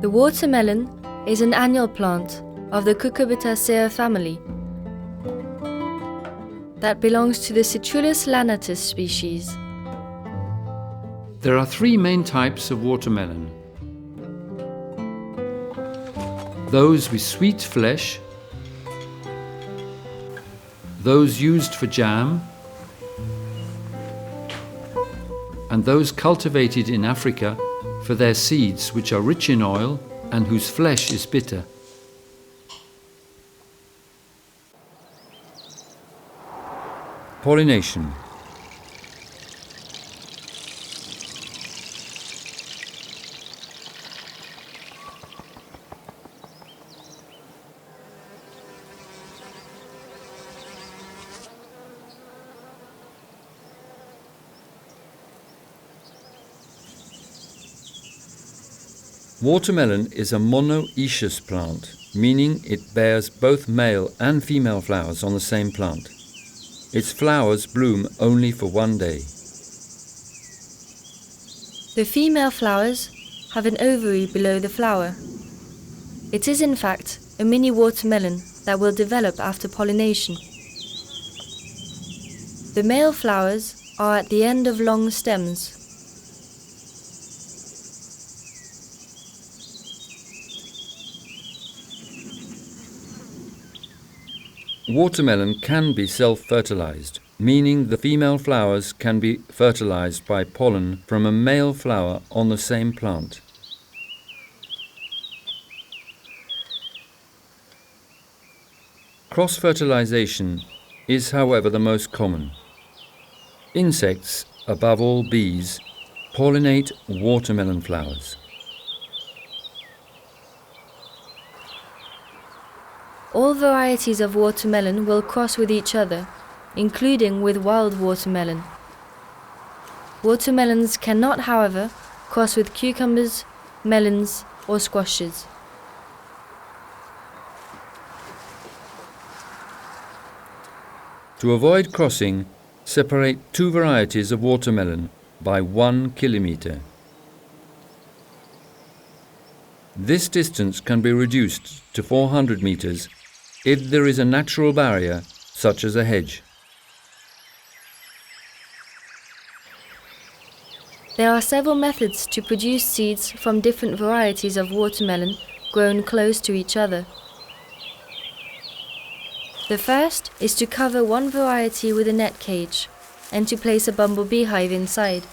The watermelon is an annual plant of the Cucurbitaceae family that belongs to the Citrullus lanatus species. There are three main types of watermelon. Those with sweet flesh, those used for jam, and those cultivated in Africa for their seeds, which are rich in oil and whose flesh is bitter. Pollination. Watermelon is a monoecious plant, meaning it bears both male and female flowers on the same plant. Its flowers bloom only for one day. The female flowers have an ovary below the flower. It is in fact a mini watermelon that will develop after pollination. The male flowers are at the end of long stems. Watermelon can be self-fertilized, meaning the female flowers can be fertilized by pollen from a male flower on the same plant. Cross-fertilization is, however, the most common. Insects, above all bees, pollinate watermelon flowers. All varieties of watermelon will cross with each other, including with wild watermelon. Watermelons cannot, however, cross with cucumbers, melons, or squashes. To avoid crossing, separate two varieties of watermelon by 1 kilometer. This distance can be reduced to 400 meters if there is a natural barrier, such as a hedge. There are several methods to produce seeds from different varieties of watermelon grown close to each other. The first is to cover one variety with a net cage and to place a bumblebee hive inside.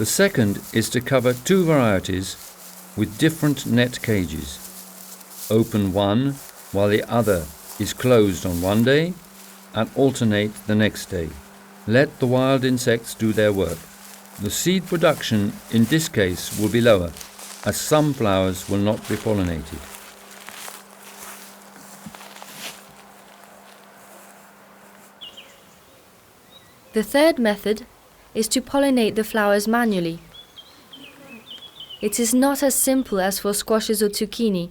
The second is to cover two varieties with different net cages. Open one while the other is closed on one day and alternate the next day. Let the wild insects do their work. The seed production in this case will be lower, as some flowers will not be pollinated. The third method is to pollinate the flowers manually. It is not as simple as for squashes or zucchini.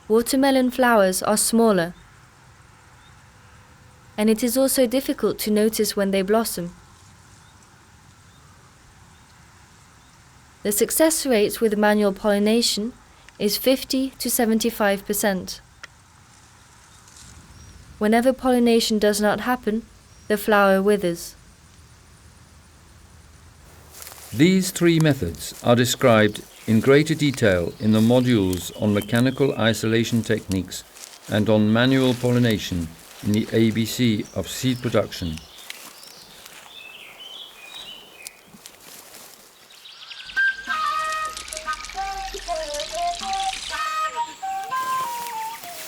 Watermelon flowers are smaller, and it is also difficult to notice when they blossom. The success rate with manual pollination is 50 to 75%. Whenever pollination does not happen, the flower withers. These three methods are described in greater detail in the modules on mechanical isolation techniques and on manual pollination in the ABC of seed production.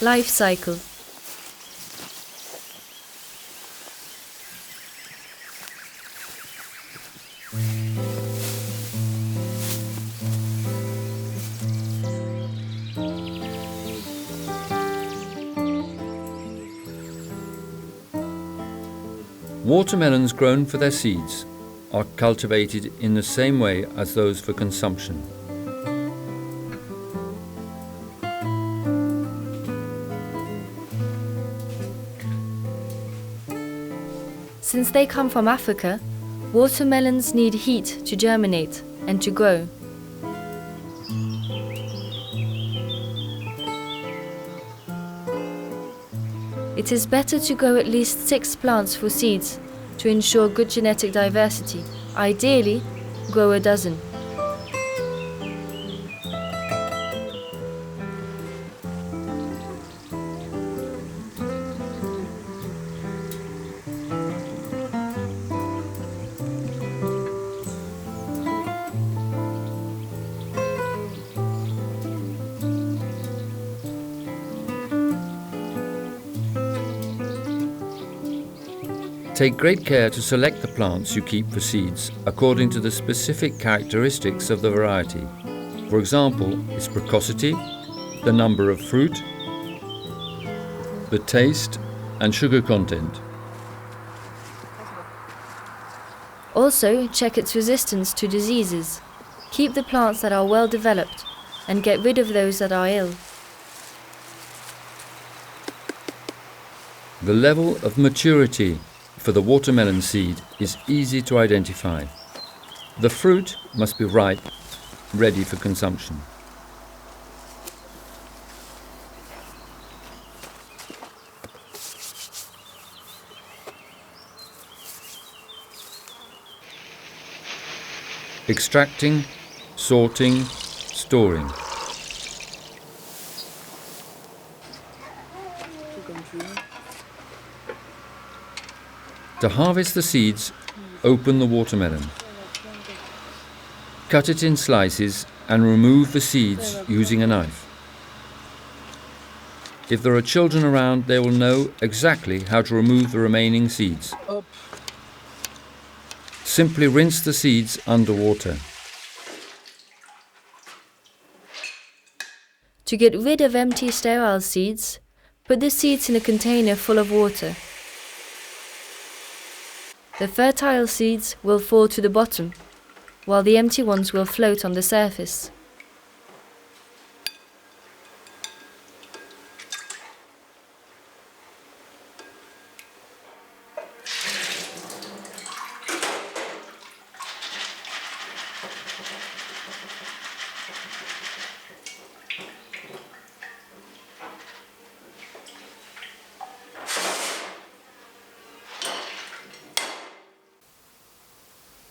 Life cycle. Watermelons grown for their seeds are cultivated in the same way as those for consumption. Since they come from Africa, watermelons need heat to germinate and to grow. It is better to grow at least 6 plants for seeds to ensure good genetic diversity. Ideally, grow a dozen. Take great care to select the plants you keep for seeds according to the specific characteristics of the variety. For example, its precocity, the number of fruit, the taste and sugar content. Also, check its resistance to diseases. Keep the plants that are well developed and get rid of those that are ill. The level of maturity for the watermelon seed is easy to identify. The fruit must be ripe, ready for consumption. Extracting, sorting, storing. To harvest the seeds, open the watermelon. Cut it in slices and remove the seeds using a knife. If there are children around, they will know exactly how to remove the remaining seeds. Simply rinse the seeds under water. To get rid of empty sterile seeds, put the seeds in a container full of water. The fertile seeds will fall to the bottom, while the empty ones will float on the surface.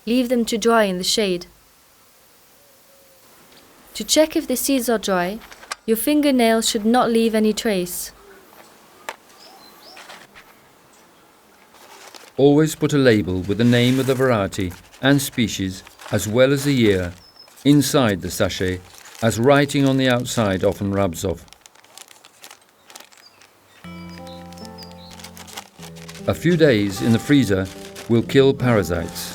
Leave them to dry in the shade. To check if the seeds are dry, your fingernail should not leave any trace. Always put a label with the name of the variety and species as well as the year inside the sachet, as writing on the outside often rubs off. A few days in the freezer will kill parasites.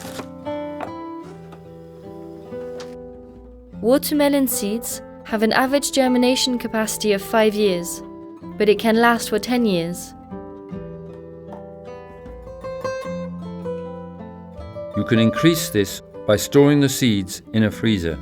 Watermelon seeds have an average germination capacity of 5 years, but it can last for 10 years. You can increase this by storing the seeds in a freezer.